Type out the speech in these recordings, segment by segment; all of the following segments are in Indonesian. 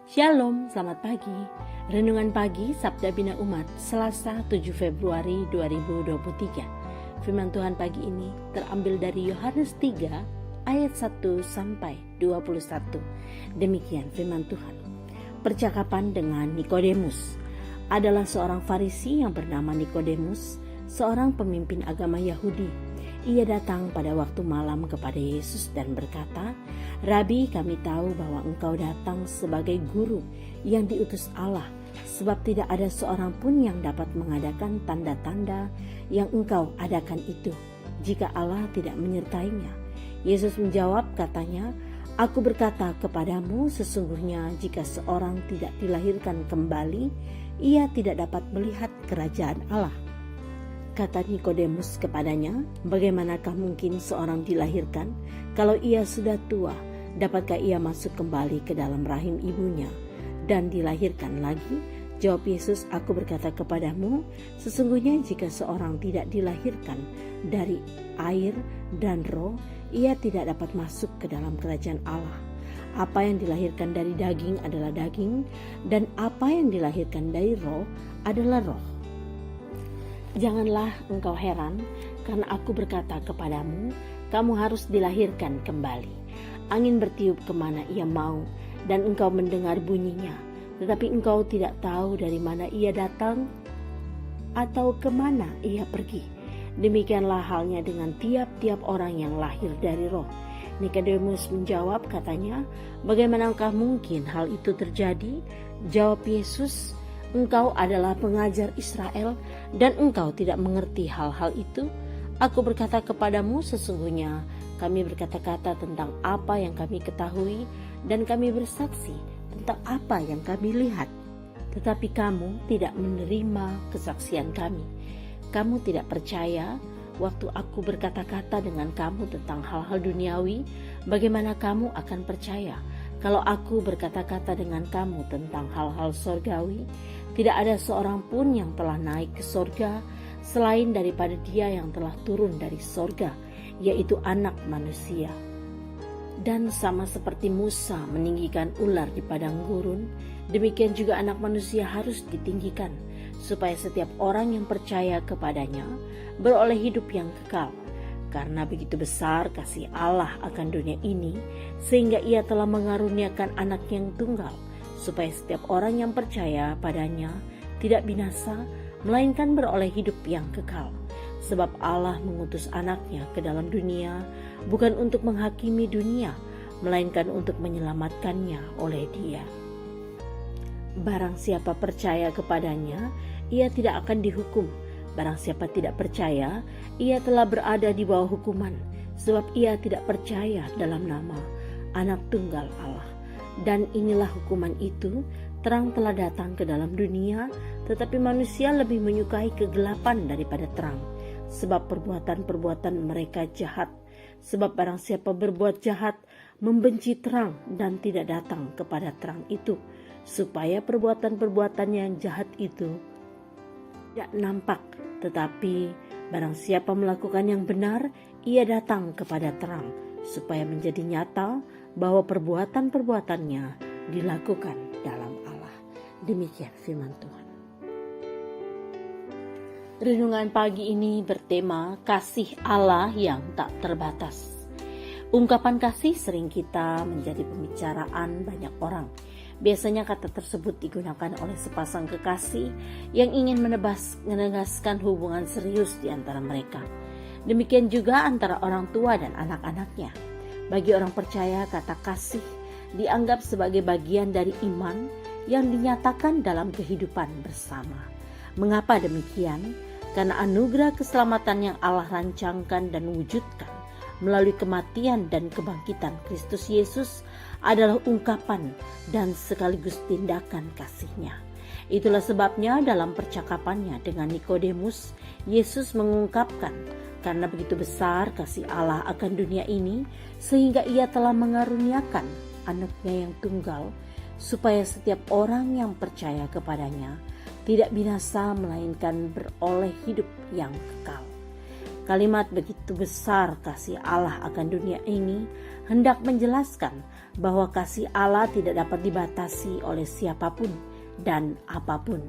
Shalom, selamat pagi. Renungan pagi Sabda Bina Umat, Selasa 7 Februari 2023. Firman Tuhan pagi ini terambil dari Yohanes 3 ayat 1 sampai 21. Demikian firman Tuhan. Percakapan dengan Nikodemus. Adalah seorang Farisi yang bernama Nikodemus, seorang pemimpin agama Yahudi. Ia datang pada waktu malam kepada Yesus dan berkata, "Rabi, kami tahu bahwa engkau datang sebagai guru yang diutus Allah, sebab tidak ada seorang pun yang dapat mengadakan tanda-tanda yang engkau adakan itu, jika Allah tidak menyertainya." Yesus menjawab katanya, "Aku berkata kepadamu, sesungguhnya jika seorang tidak dilahirkan kembali, ia tidak dapat melihat kerajaan Allah." Kata Nikodemus kepadanya, "Bagaimanakah mungkin seorang dilahirkan kalau ia sudah tua? Dapatkah ia masuk kembali ke dalam rahim ibunya dan dilahirkan lagi?" Jawab Yesus, "Aku berkata kepadamu, sesungguhnya jika seorang tidak dilahirkan dari air dan roh, ia tidak dapat masuk ke dalam kerajaan Allah. Apa yang dilahirkan dari daging adalah daging, dan apa yang dilahirkan dari roh adalah roh. Janganlah engkau heran, karena aku berkata kepadamu, kamu harus dilahirkan kembali. Angin bertiup kemana ia mau, dan engkau mendengar bunyinya, tetapi engkau tidak tahu dari mana ia datang atau kemana ia pergi. Demikianlah halnya dengan tiap-tiap orang yang lahir dari roh." Nikodemus menjawab katanya, "Bagaimanakah mungkin hal itu terjadi?" Jawab Yesus, "Engkau adalah pengajar Israel dan engkau tidak mengerti hal-hal itu? Aku berkata kepadamu, sesungguhnya kami berkata-kata tentang apa yang kami ketahui dan kami bersaksi tentang apa yang kami lihat. Tetapi kamu tidak menerima kesaksian kami. Kamu tidak percaya waktu aku berkata-kata dengan kamu tentang hal-hal duniawi. Bagaimana kamu akan percaya kalau aku berkata-kata dengan kamu tentang hal-hal sorgawi? Tidak ada seorang pun yang telah naik ke sorga selain daripada Dia yang telah turun dari sorga, yaitu Anak Manusia. Dan sama seperti Musa meninggikan ular di padang gurun, demikian juga Anak Manusia harus ditinggikan, supaya setiap orang yang percaya kepadanya beroleh hidup yang kekal. Karena begitu besar kasih Allah akan dunia ini, sehingga Ia telah mengaruniakan Anak yang tunggal, supaya setiap orang yang percaya padanya tidak binasa, melainkan beroleh hidup yang kekal. Sebab Allah mengutus Anaknya ke dalam dunia, bukan untuk menghakimi dunia, melainkan untuk menyelamatkannya oleh Dia. Barang siapa percaya kepadanya, ia tidak akan dihukum. Barang siapa tidak percaya, ia telah berada di bawah hukuman, sebab ia tidak percaya dalam nama Anak Tunggal Allah. Dan inilah hukuman itu, terang telah datang ke dalam dunia, tetapi manusia lebih menyukai kegelapan daripada terang, sebab perbuatan-perbuatan mereka jahat. Sebab barang siapa berbuat jahat, membenci terang dan tidak datang kepada terang itu, supaya perbuatan-perbuatan yang jahat itu tidak nampak. Tetapi barang siapa melakukan yang benar, ia datang kepada terang, supaya menjadi nyata bahwa perbuatan-perbuatannya dilakukan dalam Allah. Demikian firman Tuhan. Renungan pagi ini bertema kasih Allah yang tak terbatas. Ungkapan kasih sering kita menjadi pembicaraan banyak orang. Biasanya kata tersebut digunakan oleh sepasang kekasih yang ingin menegaskan hubungan serius di antara mereka. Demikian juga antara orang tua dan anak-anaknya. Bagi orang percaya, kata kasih dianggap sebagai bagian dari iman yang dinyatakan dalam kehidupan bersama. Mengapa demikian? Karena anugerah keselamatan yang Allah rancangkan dan wujudkan melalui kematian dan kebangkitan Kristus Yesus adalah ungkapan dan sekaligus tindakan kasih-Nya. Itulah sebabnya dalam percakapannya dengan Nikodemus, Yesus mengungkapkan, karena begitu besar kasih Allah akan dunia ini, sehingga Ia telah mengaruniakan Anaknya yang tunggal, supaya setiap orang yang percaya kepadanya tidak binasa, melainkan beroleh hidup yang kekal. Kalimat begitu besar kasih Allah akan dunia ini hendak menjelaskan bahwa kasih Allah tidak dapat dibatasi oleh siapapun dan apapun.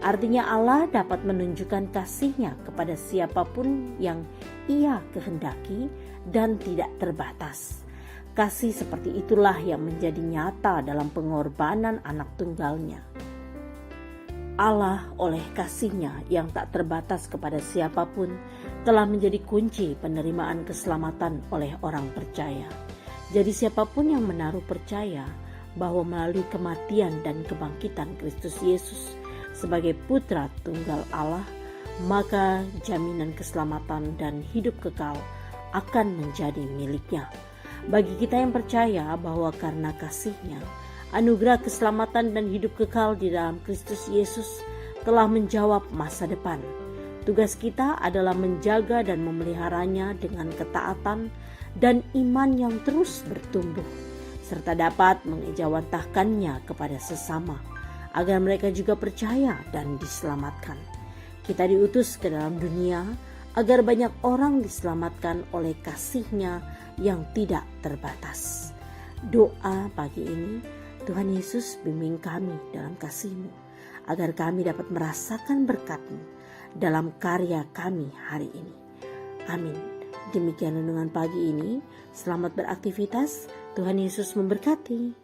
Artinya Allah dapat menunjukkan kasih-Nya kepada siapapun yang Ia kehendaki dan tidak terbatas. Kasih seperti itulah yang menjadi nyata dalam pengorbanan anak tunggal-Nya. Allah oleh kasih-Nya yang tak terbatas kepada siapapun telah menjadi kunci penerimaan keselamatan oleh orang percaya. Jadi siapapun yang menaruh percaya bahwa melalui kematian dan kebangkitan Kristus Yesus sebagai putra tunggal Allah, maka jaminan keselamatan dan hidup kekal akan menjadi miliknya. Bagi kita yang percaya bahwa karena kasih-Nya, anugerah keselamatan dan hidup kekal di dalam Kristus Yesus telah menjawab masa depan. Tugas kita adalah menjaga dan memeliharanya dengan ketaatan dan iman yang terus bertumbuh, serta dapat mengejawantahkannya kepada sesama, agar mereka juga percaya dan diselamatkan. Kita diutus ke dalam dunia agar banyak orang diselamatkan oleh kasih-Nya yang tidak terbatas. Doa pagi ini, Tuhan Yesus bimbing kami dalam kasih-Mu, agar kami dapat merasakan berkat-Mu dalam karya kami hari ini. Amin. Demikian renungan pagi ini. Selamat beraktivitas. Tuhan Yesus memberkati.